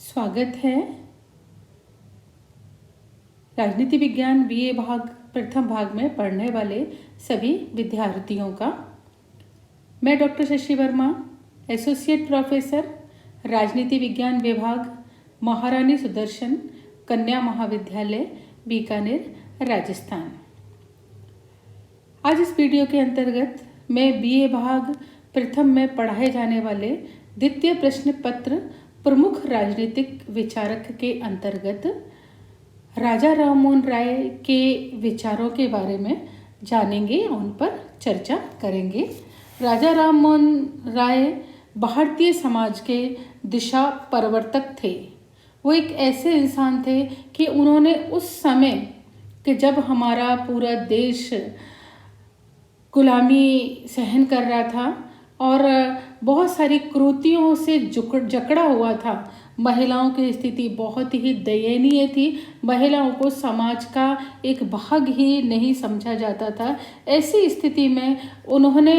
स्वागत है राजनीति विज्ञान बीए प्रथम भाग में पढ़ने वाले सभी विद्यार्थियों का। मैं doctor Shashi Verma, associate professor, राजनीति विज्ञान विभाग, महारानी सुदर्शन कन्या महाविद्यालय, बीकानेर, राजस्थान। आज इस वीडियो के अंतर्गत मैं बीए भाग प्रथम में पढ़ाए जाने वाले द्वितीय प्रश्न पत्र प्रमुख राजनीतिक विचारक के अंतर्गत राजा राममोहन राय के विचारों के बारे में जानेंगे, उन पर चर्चा करेंगे। राजा राममोहन राय भारतीय समाज के दिशा परिवर्तक थे। वो एक ऐसे इंसान थे कि उन्होंने उस समय कि जब हमारा पूरा देश गुलामी सहन कर रहा था और बहुत सारी क्रूतियों से जकड़ा हुआ था, महिलाओं की स्थिति बहुत ही दयनीय थी। महिलाओं को समाज का एक भाग ही नहीं समझा जाता था। ऐसी स्थिति में उन्होंने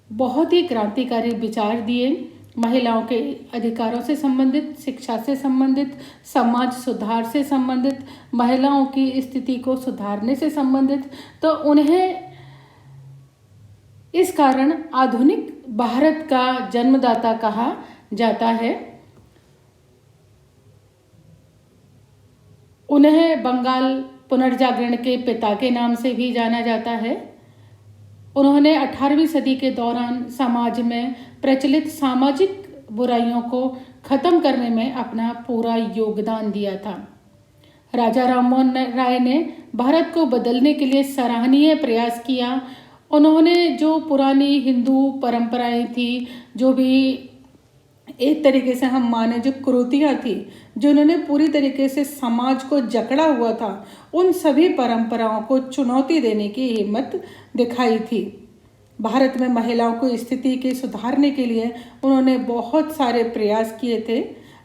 बहुत ही क्रांतिकारी विचार दिए, महिलाओं के अधिकारों से संबंधित, शिक्षा से संबंधित, समाज सुधार से संबंधित, महिलाओं की स्थिति को सुधारने से संबंधित। तो उन्हें इस कारण आधुनिक भारत का जन्मदाता कहा जाता है। उन्हें बंगाल पुनर्जागरण के पिता के नाम से भी जाना जाता है। उन्होंने 18वीं सदी के दौरान समाज में प्रचलित सामाजिक बुराइयों को खत्म करने में अपना पूरा योगदान दिया था। राजा राममोहन राय ने भारत को बदलने के लिए सराहनीय प्रयास किया। उन्होंने जो पुरानी हिंदू परंपराएं थी, जो भी एक तरीके से हम माने जो कुरीतियाँ थी, जो उन्होंने पूरी तरीके से समाज को जकड़ा हुआ था, उन सभी परंपराओं को चुनौती देने की हिम्मत दिखाई थी। भारत में महिलाओं को स्थिति के सुधारने के लिए उन्होंने बहुत सारे प्रयास किए थे।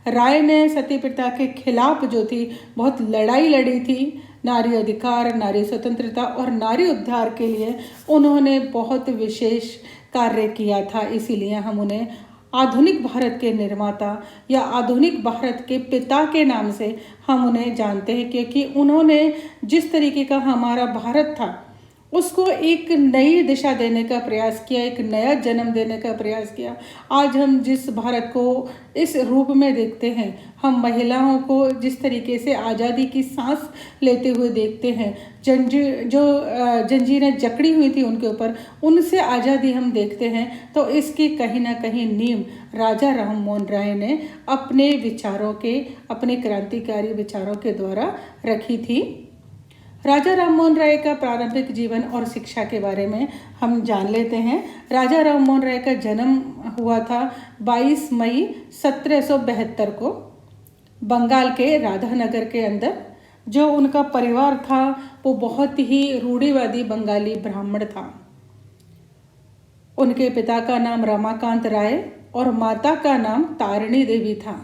राय ने सती प्रथा के खिलाफ जो थी बहुत लड़ाई लड़ी थी। नारी अधिकार, नारी स्वतंत्रता और नारी उद्धार के लिए उन्होंने बहुत विशेष कार्य किया था। इसीलिए हम उन्हें आधुनिक भारत के निर्माता या आधुनिक भारत के पिता के नाम से हम उन्हें जानते हैं, क्योंकि उन्होंने जिस तरीके का हमारा भारत था उसको एक नई दिशा देने का प्रयास किया, एक नया जन्म देने का प्रयास किया। आज हम जिस भारत को इस रूप में देखते हैं, हम महिलाओं को जिस तरीके से आज़ादी की सांस लेते हुए देखते हैं, जंजीरें जकड़ी हुई थी उनके ऊपर, उनसे आज़ादी हम देखते हैं, तो इसकी कहीं ना कहीं नींव राजा राममोहन राय ने अपने विचारों के, अपने क्रांतिकारी विचारों के द्वारा रखी थी। राजा राममोहन राय का प्रारंभिक जीवन और शिक्षा के बारे में हम जान लेते हैं। राजा राममोहन राय का जन्म हुआ था 22 मई 1772 को बंगाल के राधानगर के अंदर। जो उनका परिवार था वो बहुत ही रूढ़िवादी बंगाली ब्राह्मण था। उनके पिता का नाम रमाकांत राय और माता का नाम तारिणी देवी था।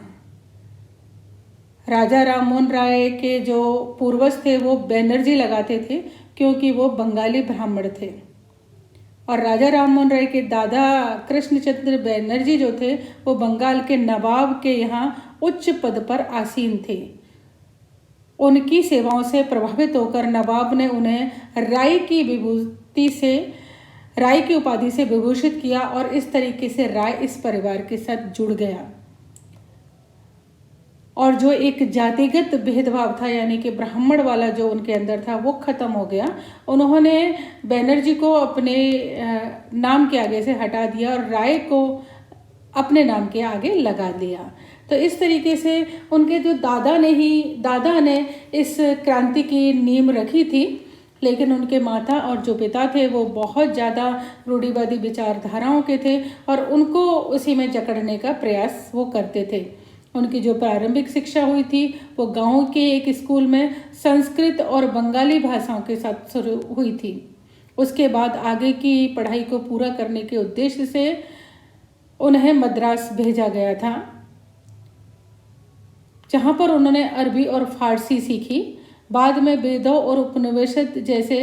राजा राममोहन राय के जो पूर्वज थे वो बैनर्जी लगाते थे, क्योंकि वो बंगाली ब्राह्मण थे। और राजा राममोहन राय के दादा कृष्णचंद्र बैनर्जी जो थे वो बंगाल के नवाब के यहाँ उच्च पद पर आसीन थे। उनकी सेवाओं से प्रभावित होकर नवाब ने उन्हें राय की उपाधि से विभूषित किया और इस तरीके से राय इस परिवार के साथ जुड़ गया। और जो एक जातिगत भेदभाव था, यानी कि ब्राह्मण वाला जो उनके अंदर था, वो खत्म हो गया। उन्होंने बैनर्जी को अपने नाम के आगे से हटा दिया और राय को अपने नाम के आगे लगा दिया। तो इस तरीके से उनके जो दादा ने इस क्रांति की नींव रखी थी। लेकिन उनके माता और जो पिता थे वो बहुत ज़्यादा रूढ़िवादी विचारधाराओं के थे और उनको उसी में जकड़ने का प्रयास वो करते थे। उनकी जो प्रारंभिक शिक्षा हुई थी वो गांव के एक स्कूल में संस्कृत और बंगाली भाषाओं के साथ शुरू हुई थी। उसके बाद आगे की पढ़ाई को पूरा करने के उद्देश्य से उन्हें मद्रास भेजा गया था, जहां पर उन्होंने अरबी और फारसी सीखी। बाद में वेदों और उपनिषद जैसे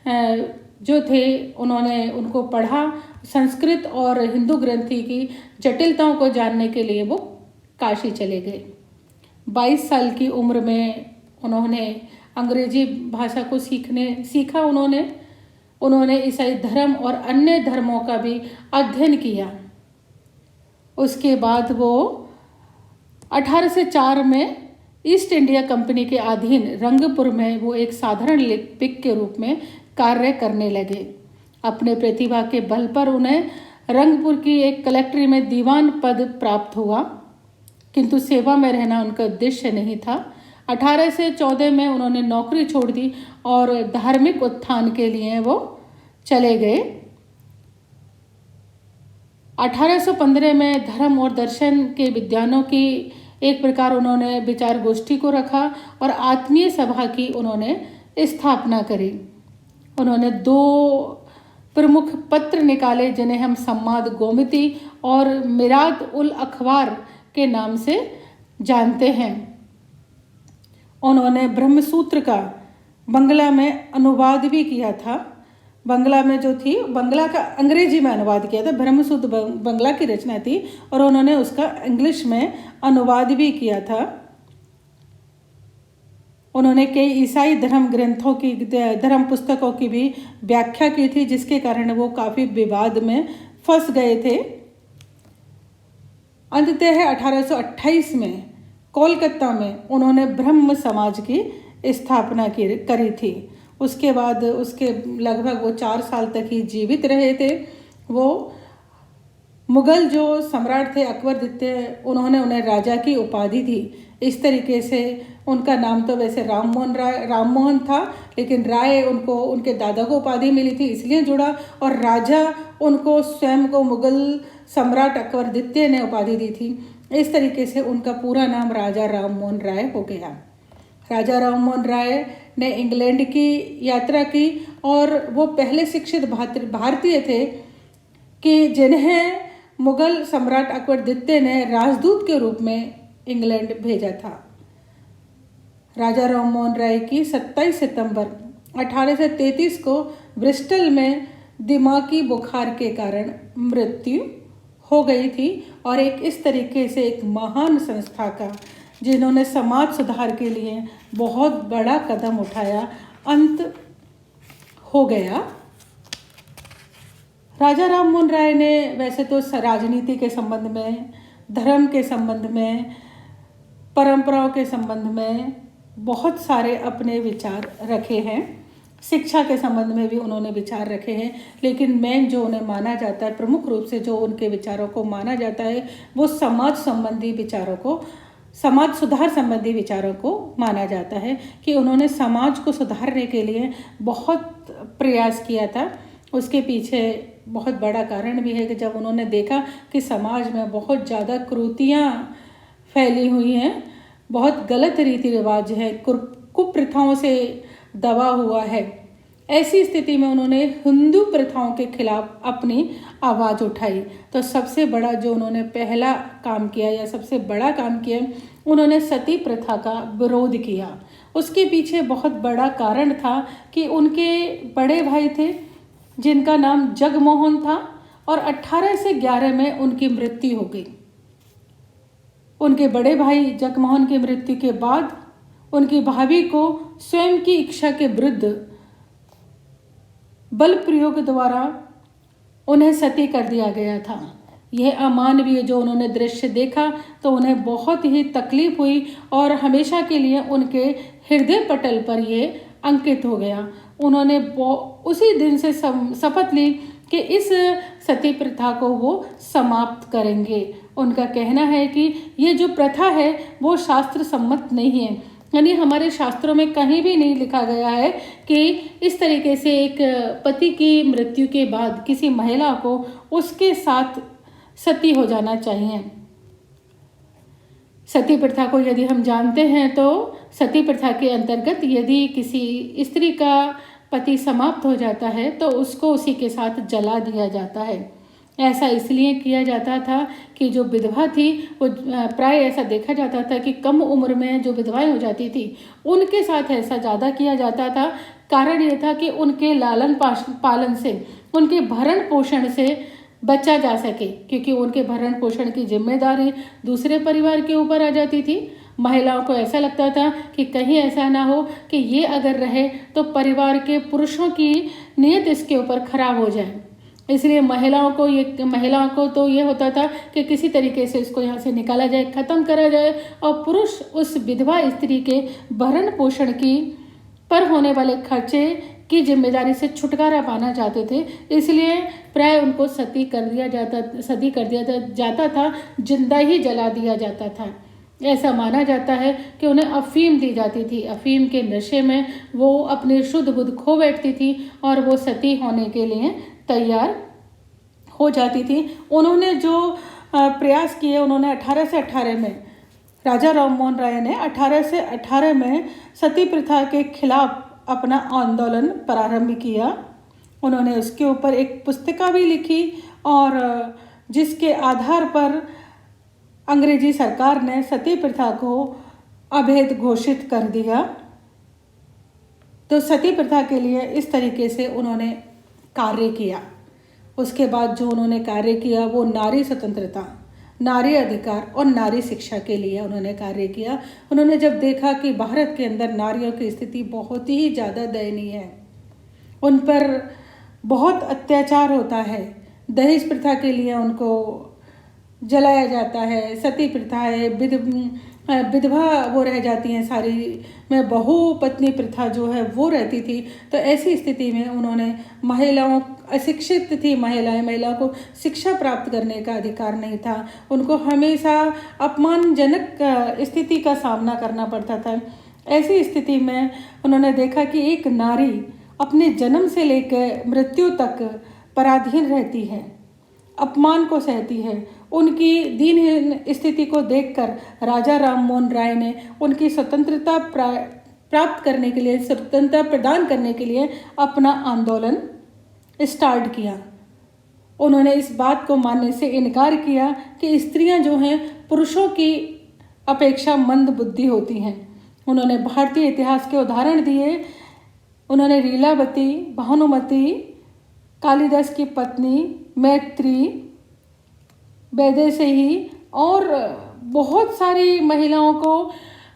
जो थे उन्होंने उनको पढ़ा। संस्कृत और हिंदू ग्रंथि की जटिलताओं को जानने के लिए वो काशी चले गए। 22 साल की उम्र में उन्होंने अंग्रेजी भाषा को सीखा। उन्होंने ईसाई धर्म और अन्य धर्मों का भी अध्ययन किया। उसके बाद वो 1804 में ईस्ट इंडिया कंपनी के अधीन रंगपुर में वो एक साधारण लिपिक के रूप में कार्य करने लगे। अपने प्रतिभा के बल पर उन्हें रंगपुर की एक कलेक्ट्री में दीवान पद प्राप्त हुआ, किंतु सेवा में रहना उनका उद्देश्य नहीं था। 1814 में उन्होंने नौकरी छोड़ दी और धार्मिक उत्थान के लिए वो चले गए। 1815 में धर्म और दर्शन के विद्वानों की एक प्रकार उन्होंने विचार गोष्ठी को रखा और आत्मीय सभा की उन्होंने स्थापना करी। उन्होंने 2 प्रमुख पत्र निकाले जिन्हें हम सम्माद गोमती और मिराद उल अखबार के नाम से जानते हैं। उन्होंने ब्रह्मसूत्र का बंगला में अनुवाद भी किया था। बंगला में जो थी, बंगला का अंग्रेजी में अनुवाद किया था। ब्रह्मसूत्र बंगला की रचना थी और उन्होंने उसका इंग्लिश में अनुवाद भी किया था। उन्होंने कई ईसाई धर्म ग्रंथों की, धर्म पुस्तकों की भी व्याख्या की थी, जिसके कारण वो काफ़ी विवाद में फंस गए थे। अंततः 1828 में कोलकाता में उन्होंने ब्रह्म समाज की स्थापना करी थी। उसके बाद उसके लगभग वो 4 साल तक ही जीवित रहे थे। वो मुगल जो सम्राट थे अकबर द्वितीय, उन्होंने उन्हें राजा की उपाधि दी। इस तरीके से उनका नाम तो वैसे राममोहन था, लेकिन राय उनको उनके दादा को उपाधि मिली थी इसलिए जुड़ा, और राजा उनको स्वयं को मुगल सम्राट अकबर द्वितीय ने उपाधि दी थी। इस तरीके से उनका पूरा नाम राजा राममोहन राय हो गया। राजा राममोहन राय ने इंग्लैंड की यात्रा की और वो पहले शिक्षित भारतीय थे कि जिन्हें मुगल सम्राट अकबर द्वितीय ने राजदूत के रूप में इंग्लैंड भेजा था। राजा राममोहन राय की 27 सितंबर 1833 को ब्रिस्टल में दिमागी बुखार के कारण मृत्यु हो गई थी और एक इस तरीके से एक महान संस्था का, जिन्होंने समाज सुधार के लिए बहुत बड़ा कदम उठाया, अंत हो गया। राजा राममोहन राय ने वैसे तो राजनीति के संबंध में, धर्म के संबंध में, परंपराओं के संबंध में बहुत सारे अपने विचार रखे हैं। शिक्षा के संबंध में भी उन्होंने विचार रखे हैं, लेकिन मेन जो उन्हें माना जाता है, प्रमुख रूप से जो उनके विचारों को माना जाता है, वो समाज संबंधी विचारों को, समाज सुधार संबंधी विचारों को माना जाता है कि उन्होंने समाज को सुधारने के लिए बहुत प्रयास किया था। उसके पीछे बहुत बड़ा कारण भी है कि जब उन्होंने देखा कि समाज में बहुत ज़्यादा क्रूतियाँ फैली हुई हैं, बहुत गलत रीति रिवाज है, कुप्रथाओं से दबा हुआ है, ऐसी स्थिति में उन्होंने हिंदू प्रथाओं के खिलाफ अपनी आवाज़ उठाई। तो सबसे बड़ा जो उन्होंने पहला काम किया या सबसे बड़ा काम किया, उन्होंने सती प्रथा का विरोध किया। उसके पीछे बहुत बड़ा कारण था कि उनके बड़े भाई थे जिनका नाम जगमोहन था और 1811 में उनकी मृत्यु हो गई। उनके बड़े भाई जगमोहन की मृत्यु के बाद उनकी भाभी को स्वयं की इच्छा के विरुद्ध बल प्रयोग द्वारा उन्हें सती कर दिया गया था। यह अमानवीय जो उन्होंने दृश्य देखा तो उन्हें बहुत ही तकलीफ हुई और हमेशा के लिए उनके हृदय पटल पर यह अंकित हो गया। उन्होंने उसी दिन से शपथ ली कि इस सती प्रथा को वो समाप्त करेंगे। उनका कहना है कि ये जो प्रथा है वो शास्त्र सम्मत नहीं है, यानी हमारे शास्त्रों में कहीं भी नहीं लिखा गया है कि इस तरीके से एक पति की मृत्यु के बाद किसी महिला को उसके साथ सती हो जाना चाहिए। सती प्रथा को यदि हम जानते हैं तो सती प्रथा के अंतर्गत यदि किसी स्त्री का पति समाप्त हो जाता है तो उसको उसी के साथ जला दिया जाता है। ऐसा इसलिए किया जाता था कि जो विधवा थी वो प्राय ऐसा देखा जाता था कि कम उम्र में जो विधवाएं हो जाती थी उनके साथ ऐसा ज़्यादा किया जाता था। कारण ये था कि उनके लालन पालन से, उनके भरण पोषण से बचा जा सके, क्योंकि उनके भरण पोषण की जिम्मेदारी दूसरे परिवार के ऊपर आ जाती थी महिलाओं को ऐसा लगता था कि कहीं ऐसा ना हो कि ये अगर रहे तो परिवार के पुरुषों की नीयत इसके ऊपर खराब हो जाए। इसलिए महिलाओं को तो ये होता था कि किसी तरीके से इसको यहाँ से निकाला जाए, ख़त्म करा जाए, और पुरुष उस विधवा स्त्री के भरण पोषण की पर होने वाले खर्चे की जिम्मेदारी से छुटकारा पाना चाहते थे। इसलिए प्राय उनको सती कर दिया जाता था, जिंदा ही जला दिया जाता था। ऐसा माना जाता है कि उन्हें अफीम दी जाती थी। अफीम के नशे में वो अपनी शुद्ध बुद्ध खो बैठती थी और वो सती होने के लिए तैयार हो जाती थी। उन्होंने जो प्रयास किए, उन्होंने 18 से 18 में, राजा राममोहन राय ने 18 से 18 में सती प्रथा के खिलाफ अपना आंदोलन प्रारंभ किया। उन्होंने उसके ऊपर एक पुस्तिका भी लिखी और जिसके आधार पर अंग्रेजी सरकार ने सती प्रथा को अवैध घोषित कर दिया। तो सती प्रथा के लिए इस तरीके से उन्होंने कार्य किया। उसके बाद जो उन्होंने कार्य किया वो नारी स्वतंत्रता, नारी अधिकार और नारी शिक्षा के लिए उन्होंने कार्य किया। उन्होंने जब देखा कि भारत के अंदर नारियों की स्थिति बहुत ही ज़्यादा दयनीय है, उन पर बहुत अत्याचार होता है, दहेज प्रथा के लिए उनको जलाया जाता है, सती प्रथा है, विधवा वो रह जाती हैं, सारी में बहुपत्नी प्रथा जो है वो रहती थी। तो ऐसी स्थिति में उन्होंने महिलाओं, अशिक्षित थी महिलाओं को शिक्षा प्राप्त करने का अधिकार नहीं था, उनको हमेशा अपमानजनक स्थिति का सामना करना पड़ता था। ऐसी स्थिति में उन्होंने देखा कि एक नारी अपने जन्म से लेकर मृत्यु तक पराधीन रहती है, अपमान को सहती है। उनकी दीनहीन स्थिति को देखकर राजा राममोहन राय ने उनकी स्वतंत्रता प्राप्त करने के लिए, स्वतंत्रता प्रदान करने के लिए अपना आंदोलन स्टार्ट किया। उन्होंने इस बात को मानने से इनकार किया कि स्त्रियां जो हैं पुरुषों की अपेक्षा मंद बुद्धि होती हैं। उन्होंने भारतीय इतिहास के उदाहरण दिए। उन्होंने लीलावती, भानुमति, कालिदास की पत्नी, मैत्री, वैदेही और बहुत सारी महिलाओं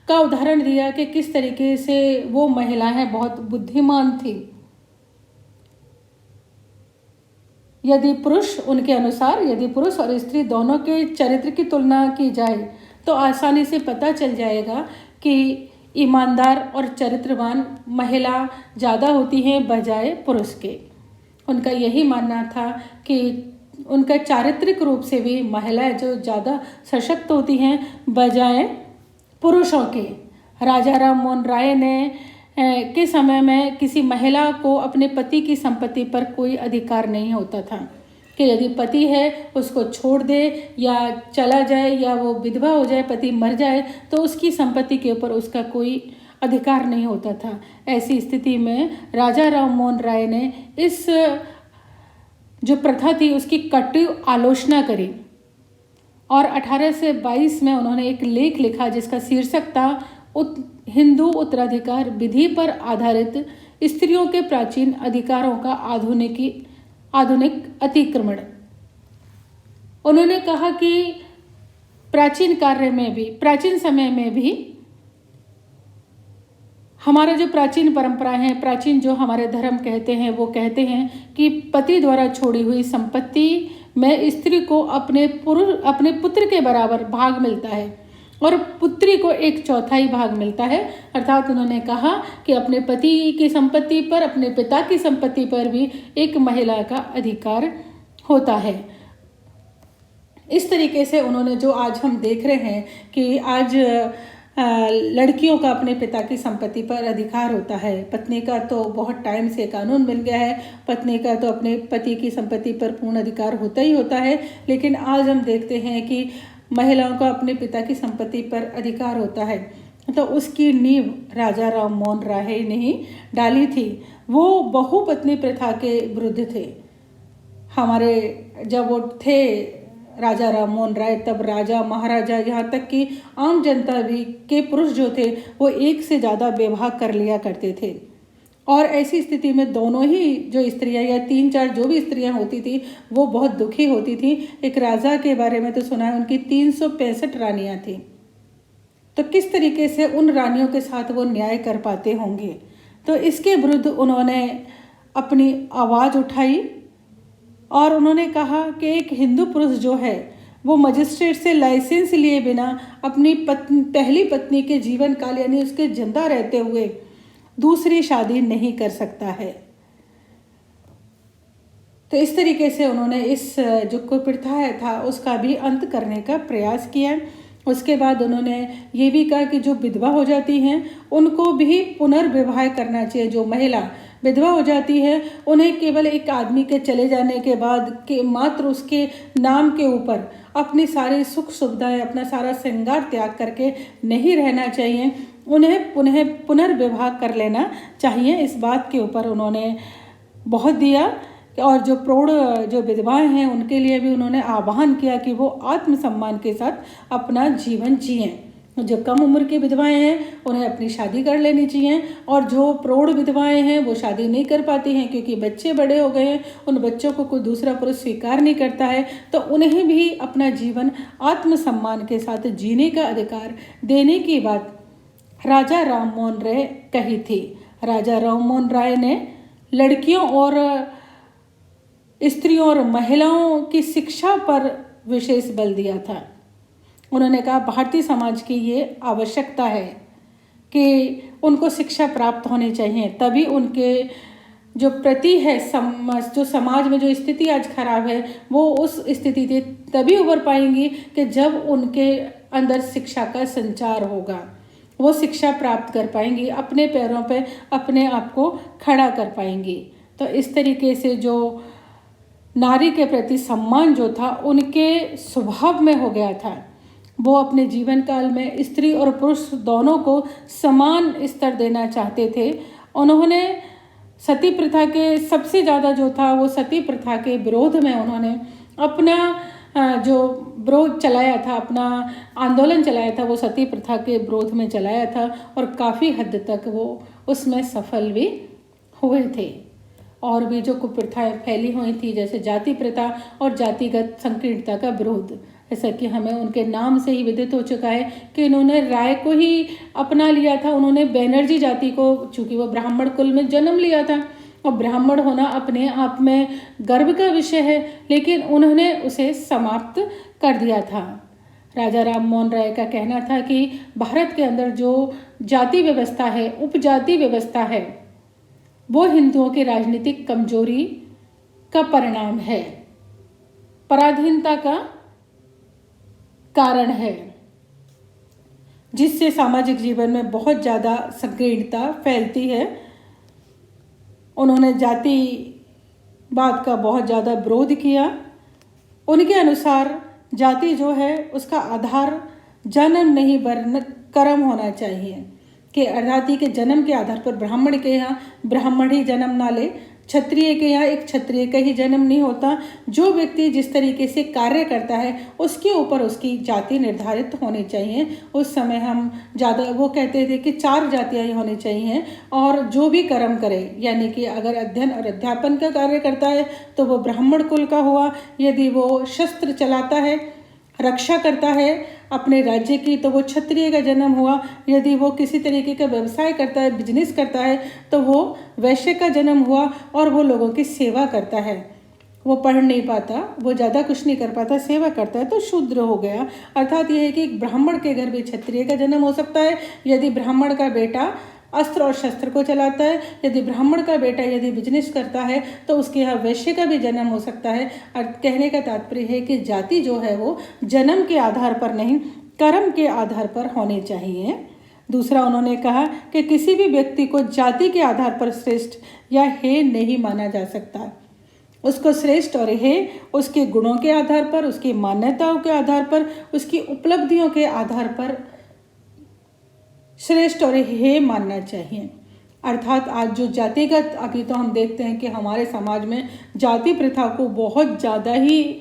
का उदाहरण दिया कि किस तरीके से वो महिलाएं बहुत बुद्धिमान थी। यदि पुरुष और स्त्री दोनों के चरित्र की तुलना की जाए तो आसानी से पता चल जाएगा कि ईमानदार और चरित्रवान महिला ज़्यादा होती हैं बजाय पुरुष के। उनका यही मानना था कि उनका चारित्रिक रूप से भी महिलाएं जो ज़्यादा सशक्त होती हैं बजाय पुरुषों के। राजा राममोहन राय ने के समय में किसी महिला को अपने पति की संपत्ति पर कोई अधिकार नहीं होता था कि यदि पति है उसको छोड़ दे या चला जाए या वो विधवा हो जाए, पति मर जाए, तो उसकी संपत्ति के ऊपर उसका कोई अधिकार नहीं होता था। ऐसी स्थिति में राजा राममोहन राय ने इस जो प्रथा थी उसकी कटु आलोचना करी और 18 से 22 में उन्होंने एक लेख लिखा जिसका शीर्षक था हिंदू उत्तराधिकार विधि पर आधारित स्त्रियों के प्राचीन अधिकारों का आधुनिक अतिक्रमण। उन्होंने कहा कि प्राचीन समय में भी हमारा जो प्राचीन परंपरा है, प्राचीन जो हमारे धर्म कहते हैं, वो कहते हैं कि पति द्वारा छोड़ी हुई संपत्ति में स्त्री को अपने पुत्र के बराबर भाग मिलता है और पुत्री को 1/4 भाग मिलता है। अर्थात उन्होंने कहा कि अपने पति की संपत्ति पर, अपने पिता की संपत्ति पर भी एक महिला का अधिकार होता है। इस तरीके से उन्होंने जो आज हम देख रहे हैं कि आज लड़कियों का अपने पिता की संपत्ति पर अधिकार होता है। पत्नी का तो बहुत टाइम से कानून बन गया है, पत्नी का तो अपने पति की संपत्ति पर पूर्ण अधिकार होता ही होता है, लेकिन आज हम देखते हैं कि महिलाओं का अपने पिता की संपत्ति पर अधिकार होता है। तो उसकी नींव राजा राममोहन राय ने ही डाली थी। वो बहुपत्नी प्रथा के विरुद्ध थे। हमारे जब वो थे राजा राममोहन राय, तब राजा, महाराजा, यहाँ तक कि आम जनता भी के पुरुष जो थे वो एक से ज़्यादा विवाह कर लिया करते थे। और ऐसी स्थिति में दोनों ही जो स्त्रियां या 3-4 जो भी स्त्रियां होती थी वो बहुत दुखी होती थी। एक राजा के बारे में तो सुना है उनकी 365 रानियां थी। तो किस तरीके से उन रानियों के साथ वो न्याय कर पाते होंगे। तो इसके विरुद्ध उन्होंने अपनी आवाज़ उठाई और उन्होंने कहा कि एक हिंदू पुरुष जो है वो मजिस्ट्रेट से लाइसेंस लिए बिना अपनी पहली पत्नी के जीवन काल यानी उसके जिंदा रहते हुए दूसरी शादी नहीं कर सकता है। तो इस तरीके से उन्होंने इस जो कुप्रथा था उसका भी अंत करने का प्रयास किया। उसके बाद उन्होंने ये भी कहा कि जो विधवा हो जाती हैं उनको भी पुनर्विवाह करना चाहिए। जो महिला विधवा हो जाती है उन्हें केवल एक आदमी के चले जाने के बाद के मात्र उसके नाम के ऊपर अपनी सारी सुख सुविधाएं, अपना सारा श्रृंगार त्याग करके नहीं रहना चाहिए, उन्हें पुनर्विवाह कर लेना चाहिए। इस बात के ऊपर उन्होंने बहुत दिया। और जो प्रौढ़ जो विधवाएं हैं उनके लिए भी उन्होंने आह्वान किया कि वो आत्मसम्मान के साथ अपना जीवन जिएं। जो कम उम्र की विधवाएं हैं उन्हें अपनी शादी कर लेनी चाहिए, और जो प्रौढ़ विधवाएं हैं वो शादी नहीं कर पाती हैं क्योंकि बच्चे बड़े हो गए हैं, उन बच्चों को कोई दूसरा पुरुष स्वीकार नहीं करता है, तो उन्हें भी अपना जीवन आत्मसम्मान के साथ जीने का अधिकार देने की बात राजा राम मोहन राय कही थी। राजा राम मोहन राय ने लड़कियों और स्त्रियों और महिलाओं की शिक्षा पर विशेष बल दिया था। उन्होंने कहा भारतीय समाज की ये आवश्यकता है कि उनको शिक्षा प्राप्त होनी चाहिए, तभी उनके जो प्रति है जो समाज में जो स्थिति आज खराब है वो उस स्थिति से तभी उभर पाएंगी कि जब उनके अंदर शिक्षा का संचार होगा। वो शिक्षा प्राप्त कर पाएंगी, अपने पैरों पे अपने आप को खड़ा कर पाएंगी। तो इस तरीके से जो नारी के प्रति सम्मान जो था उनके स्वभाव में हो गया था। वो अपने जीवन काल में स्त्री और पुरुष दोनों को समान स्तर देना चाहते थे। उन्होंने सती प्रथा के सबसे ज़्यादा जो था वो सती प्रथा के विरोध में उन्होंने अपना जो विरोध चलाया था, अपना आंदोलन चलाया था, वो सती प्रथा के विरोध में चलाया था और काफ़ी हद तक वो उसमें सफल भी हुए थे। और भी जो कुप्रथाएं फैली हुई थी जैसे जाति प्रथा और जातिगत संकीर्णता का विरोध, जैसा कि हमें उनके नाम से ही विदित हो चुका है कि उन्होंने राय को ही अपना लिया था। उन्होंने बैनर्जी जाति को, चूँकि वो ब्राह्मण कुल में जन्म लिया था और ब्राह्मण होना अपने आप में गर्व का विषय है, लेकिन उन्होंने उसे समाप्त कर दिया था। राजा राम मोहन राय का कहना था कि भारत के अंदर जो जाति व्यवस्था है, उपजाति व्यवस्था है, वो हिंदुओं की राजनीतिक कमजोरी का परिणाम है, पराधीनता का कारण है, जिससे सामाजिक जीवन में बहुत ज़्यादा संकीर्णता फैलती है। उन्होंने जातिवाद का बहुत ज़्यादा विरोध किया। उनके अनुसार जाति जो है उसका आधार जन्म नहीं वरन कर्म होना चाहिए, कि अर्थात के जन्म के आधार पर ब्राह्मण के यहाँ ब्राह्मण ही जन्म ना ले, क्षत्रिय के यहाँ एक क्षत्रिय का ही जन्म नहीं होता। जो व्यक्ति जिस तरीके से कार्य करता है उसके ऊपर उसकी जाति निर्धारित होनी चाहिए। उस समय हम ज़्यादा वो कहते थे कि 4 जातियाँ ही होनी चाहिए, और जो भी कर्म करे यानी कि अगर अध्ययन और अध्यापन का कार्य करता है तो वो ब्राह्मण कुल का हुआ, यदि वो शस्त्र चलाता है, रक्षा करता है अपने राज्य की, तो वो क्षत्रिय का जन्म हुआ। यदि वो किसी तरीके का व्यवसाय करता है, बिजनेस करता है, तो वो वैश्य का जन्म हुआ और वो लोगों की सेवा करता है। वो पढ़ नहीं पाता, वो ज़्यादा कुछ नहीं कर पाता, सेवा करता है, तो शूद्र हो गया। अर्थात ये है कि एक ब्राह्मण के घर भी क्षत्रिय का जन्म हो सकता है यदि ब्राह्मण का बेटा अस्त्र और शस्त्र को चलाता है, यदि ब्राह्मण का बेटा यदि बिजनेस करता है तो उसके यहाँ वैश्य का भी जन्म हो सकता है। और कहने का तात्पर्य है कि जाति जो है वो जन्म के आधार पर नहीं, कर्म के आधार पर होनी चाहिए। दूसरा उन्होंने कहा कि किसी भी व्यक्ति को जाति के आधार पर श्रेष्ठ या हे नहीं माना जा सकता। उसको श्रेष्ठ और हे उसके गुणों के आधार पर, उसकी मान्यताओं के आधार पर, उसकी उपलब्धियों के आधार पर श्रेष्ठ और हे मानना चाहिए। अर्थात आज जो जातिगत, अभी तो हम देखते हैं कि हमारे समाज में जाति प्रथा को बहुत ज़्यादा ही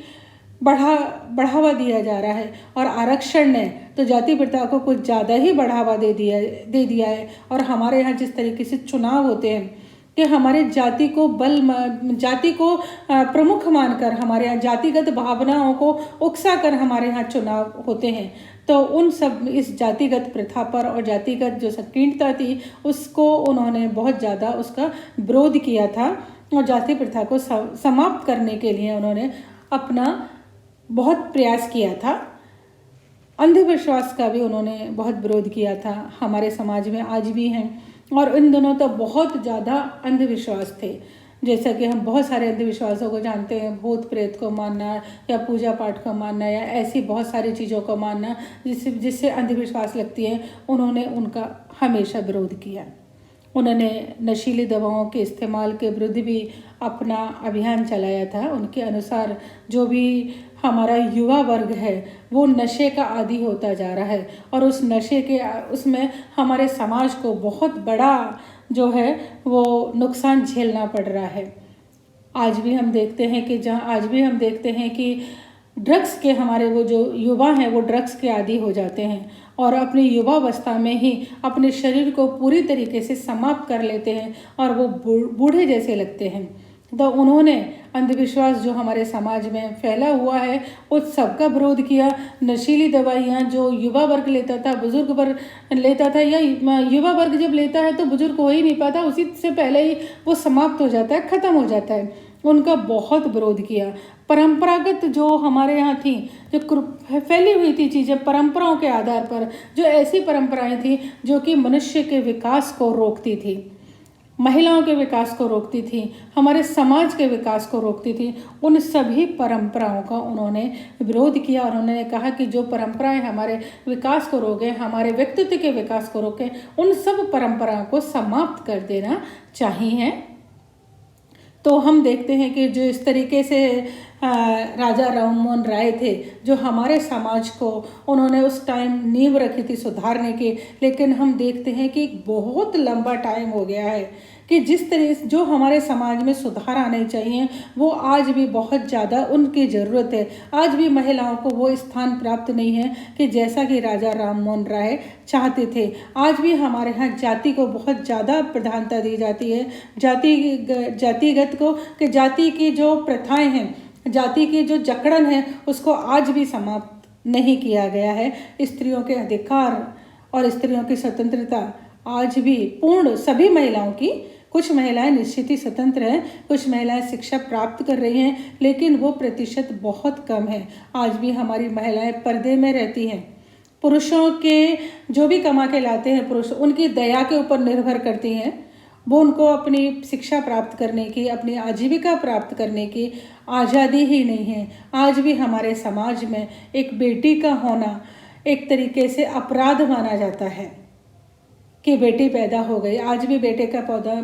बढ़ावा दिया जा रहा है, और आरक्षण ने तो जाति प्रथा को कुछ ज़्यादा ही बढ़ावा दे दिया है। और हमारे यहाँ जिस तरीके से चुनाव होते हैं कि हमारे जाति को जाति को प्रमुख मानकर हमारे यहाँ जातिगत भावनाओं को उकसा कर हमारे यहाँ चुनाव होते हैं। तो उन सब इस जातिगत प्रथा पर और जातिगत जो संकीर्णता थी उसको उन्होंने बहुत ज़्यादा उसका विरोध किया था और जाति प्रथा को समाप्त करने के लिए उन्होंने अपना बहुत प्रयास किया था। अंधविश्वास का भी उन्होंने बहुत विरोध किया था। हमारे समाज में आज भी हैं और इन दिनों तो बहुत ज़्यादा अंधविश्वास थे, जैसा कि हम बहुत सारे अंधविश्वासों को जानते हैं, भूत प्रेत को मानना या पूजा पाठ को मानना या ऐसी बहुत सारी चीज़ों को मानना जिससे अंधविश्वास लगती है। उन्होंने उनका हमेशा विरोध किया। उन्होंने नशीली दवाओं के इस्तेमाल के विरुद्ध भी अपना अभियान चलाया था। उनके अनुसार जो भी हमारा युवा वर्ग है वो नशे का आदी होता जा रहा है और उस नशे के उसमें हमारे समाज को बहुत बड़ा जो है वो नुकसान झेलना पड़ रहा है। आज भी हम देखते हैं कि ड्रग्स के हमारे वो जो युवा हैं वो ड्रग्स के आदी हो जाते हैं और अपनी युवावस्था में ही अपने शरीर को पूरी तरीके से समाप्त कर लेते हैं और वो बूढ़े जैसे लगते हैं। तो उन्होंने अंधविश्वास जो हमारे समाज में फैला हुआ है उस सबका विरोध किया। नशीली दवाइयाँ जो युवा वर्ग लेता था, बुजुर्ग वर्ग लेता था, या युवा वर्ग जब लेता है तो बुजुर्ग हो ही नहीं पाता, उसी से पहले ही वो समाप्त हो जाता है, ख़त्म हो जाता है। उनका बहुत विरोध किया। परंपरागत जो हमारे यहाँ थी, जो फैली हुई थी चीज़ें परंपराओं के आधार पर, जो ऐसी परंपराएं थी जो कि मनुष्य के विकास को रोकती थी, महिलाओं के विकास को रोकती थी, हमारे समाज के विकास को रोकती थी, उन सभी परंपराओं का उन्होंने विरोध किया और उन्होंने कहा कि जो परंपराएं हमारे विकास को रोके, हमारे व्यक्तित्व के विकास को रोके, उन सब परंपराओं को समाप्त कर देना चाहिए। तो हम देखते हैं कि जो इस तरीके से राजा राममोहन राय थे, जो हमारे समाज को उन्होंने उस टाइम नींव रखी थी सुधारने की, लेकिन हम देखते हैं कि बहुत लंबा टाइम हो गया है कि जिस तरह जो हमारे समाज में सुधार आने चाहिए वो आज भी बहुत ज़्यादा उनकी ज़रूरत है। आज भी महिलाओं को वो स्थान प्राप्त नहीं है कि जैसा कि राजा राममोहन राय चाहते थे। आज भी हमारे यहाँ जाति को बहुत ज़्यादा प्रधानता दी जाती है, जातिगत को, कि जाति की जो प्रथाएं हैं, जाति की जो जकड़न है उसको आज भी समाप्त नहीं किया गया है। स्त्रियों के अधिकार और स्त्रियों की स्वतंत्रता आज भी पूर्ण सभी महिलाओं की, कुछ महिलाएं निश्चित ही स्वतंत्र हैं, कुछ महिलाएं शिक्षा प्राप्त कर रही हैं, लेकिन वो प्रतिशत बहुत कम है। आज भी हमारी महिलाएं पर्दे में रहती हैं। पुरुषों के जो भी कमा के लाते हैं पुरुष, उनकी दया के ऊपर निर्भर करती हैं। वो उनको अपनी शिक्षा प्राप्त करने की, अपनी आजीविका प्राप्त करने की आज़ादी ही नहीं है। आज भी हमारे समाज में एक बेटी का होना एक तरीके से अपराध माना जाता है कि बेटी पैदा हो गई। आज भी बेटे का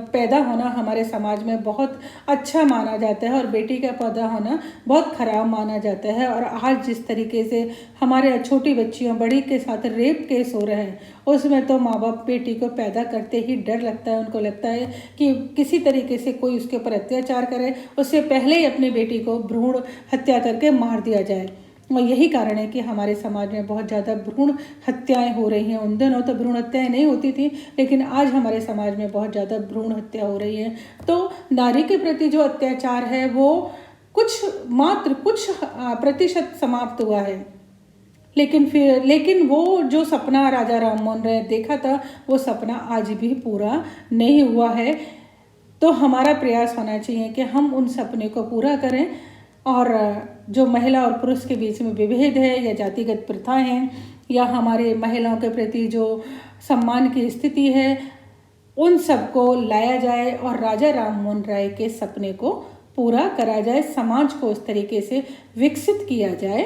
पैदा होना हमारे समाज में बहुत अच्छा माना जाता है और बेटी का पैदा होना बहुत खराब माना जाता है। और आज जिस तरीके से हमारे छोटी बच्चियों बड़ी के साथ रेप केस हो रहे हैं, उसमें तो माँ बाप बेटी को पैदा करते ही डर लगता है। उनको लगता है कि किसी तरीके से कोई उसके ऊपर अत्याचार करे, उससे पहले ही अपनी बेटी को भ्रूण हत्या करके मार दिया जाए। और यही कारण है कि हमारे समाज में बहुत ज़्यादा भ्रूण हत्याएं हो रही हैं। उन दिनों तो भ्रूण हत्याएं नहीं होती थी, लेकिन आज हमारे समाज में बहुत ज़्यादा भ्रूण हत्या हो रही है। तो नारी के प्रति जो अत्याचार है वो मात्र कुछ प्रतिशत समाप्त हुआ है, लेकिन वो जो सपना राजा राममोहन राय देखा था वो सपना आज भी पूरा नहीं हुआ है। तो हमारा प्रयास होना चाहिए कि हम उन सपने को पूरा करें और जो महिला और पुरुष के बीच में विभेद है या जातिगत प्रथाएं हैं या हमारे महिलाओं के प्रति जो सम्मान की स्थिति है, उन सबको लाया जाए और राजा राममोहन राय के सपने को पूरा करा जाए, समाज को उस तरीके से विकसित किया जाए